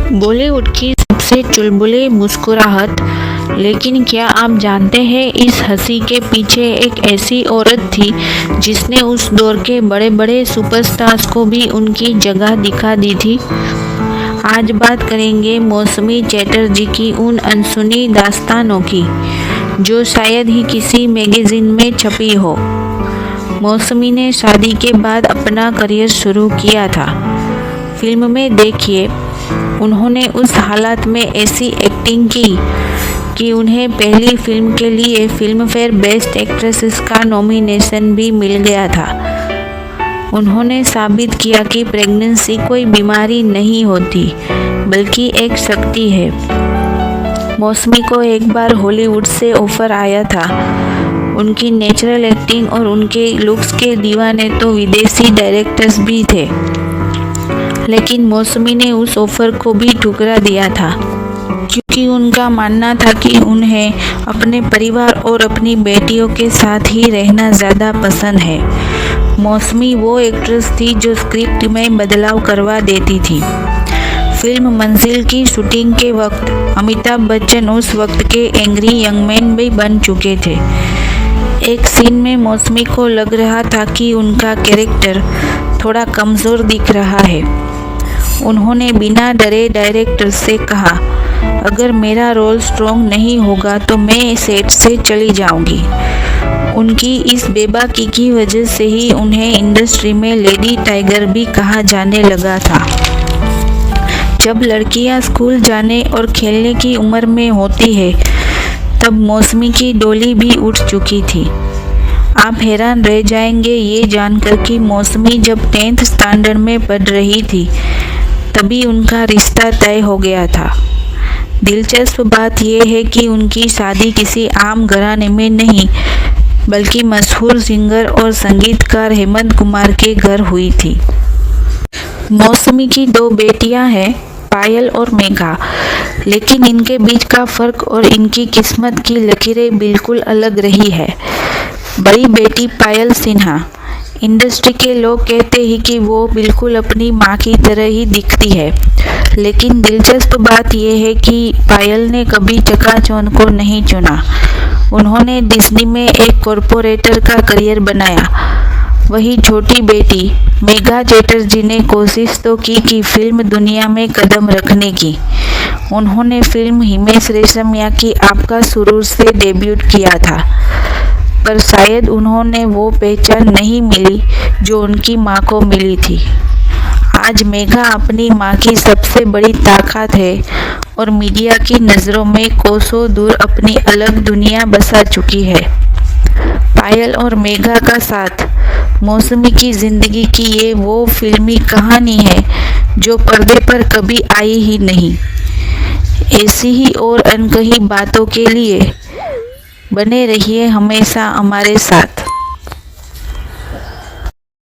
बॉलीवुड की सबसे चुलबुली मुस्कुराहट। लेकिन क्या आप जानते हैं, इस हंसी के पीछे एक ऐसी औरत थी जिसने उस दौर के बड़े बड़े सुपरस्टार्स को भी उनकी जगह दिखा दी थी। आज बात करेंगे मौसमी चटर्जी की उन अनसुनी दास्तानों की जो शायद ही किसी मैगजीन में छपी हो। मौसमी ने शादी के बाद अपना करियर शुरू किया था फिल्म में। देखिए, उन्होंने उस हालात में ऐसी एक्टिंग की कि उन्हें पहली फिल्म के लिए फिल्म फेयर बेस्ट एक्ट्रेसेस का नॉमिनेशन भी मिल गया था। उन्होंने साबित किया कि प्रेगनेंसी कोई बीमारी नहीं होती बल्कि एक शक्ति है। मौसमी को एक बार हॉलीवुड से ऑफर आया था। उनकी नेचुरल एक्टिंग और उनके लुक्स के दीवाने तो विदेशी डायरेक्टर्स भी थे, लेकिन मौसमी ने उस ऑफर को भी ठुकरा दिया था क्योंकि उनका मानना था कि उन्हें अपने परिवार और अपनी बेटियों के साथ ही रहना ज़्यादा पसंद है। मौसमी वो एक्ट्रेस थी जो स्क्रिप्ट में बदलाव करवा देती थी। फिल्म मंजिल की शूटिंग के वक्त अमिताभ बच्चन उस वक्त के एंग्री यंग मैन भी बन चुके थे। एक सीन में मौसमी को लग रहा था कि उनका कैरेक्टर थोड़ा कमज़ोर दिख रहा है। उन्होंने बिना डरे डायरेक्टर से कहा, अगर मेरा रोल स्ट्रॉन्ग नहीं होगा तो मैं सेट से चली जाऊंगी। उनकी इस बेबाकी की वजह से ही उन्हें इंडस्ट्री में लेडी टाइगर भी कहा जाने लगा था। जब लड़कियां स्कूल जाने और खेलने की उम्र में होती है तब मौसमी की डोली भी उठ चुकी थी। आप हैरान रह जाएंगे ये जानकर कि मौसमी जब 10th स्टैंडर्ड में पढ़ रही थी तभी उनका रिश्ता तय हो गया था। दिलचस्प बात यह है कि उनकी शादी किसी आम घराने में नहीं बल्कि मशहूर सिंगर और संगीतकार हेमंत कुमार के घर हुई थी। मौसमी की 2 बेटियां हैं, पायल और मेघा, लेकिन इनके बीच का फर्क और इनकी किस्मत की लकीरें बिल्कुल अलग रही है। बड़ी बेटी पायल सिन्हा, इंडस्ट्री के लोग कहते हैं कि वो बिल्कुल अपनी माँ की तरह ही दिखती है, लेकिन दिलचस्प बात यह है कि पायल ने कभी चकाचौंध को नहीं चुना। उन्होंने डिज्नी में एक कॉरपोरेटर का करियर बनाया। वही छोटी बेटी मेघा चटर्जी ने कोशिश तो की कि फिल्म दुनिया में कदम रखने की। उन्होंने फिल्म हिमेश रेशमिया की आपका सुरूर से डेब्यूट किया था, पर शायद उन्होंने वो पहचान नहीं मिली जो उनकी माँ को मिली थी। आज मेघा अपनी माँ की सबसे बड़ी ताकत है और मीडिया की नज़रों में कोसों दूर अपनी अलग दुनिया बसा चुकी है। पायल और मेघा का साथ मौसमी की ज़िंदगी की ये वो फिल्मी कहानी है जो पर्दे पर कभी आई ही नहीं। ऐसी ही और अनकही बातों के लिए बने रहिए हमेशा हमारे साथ।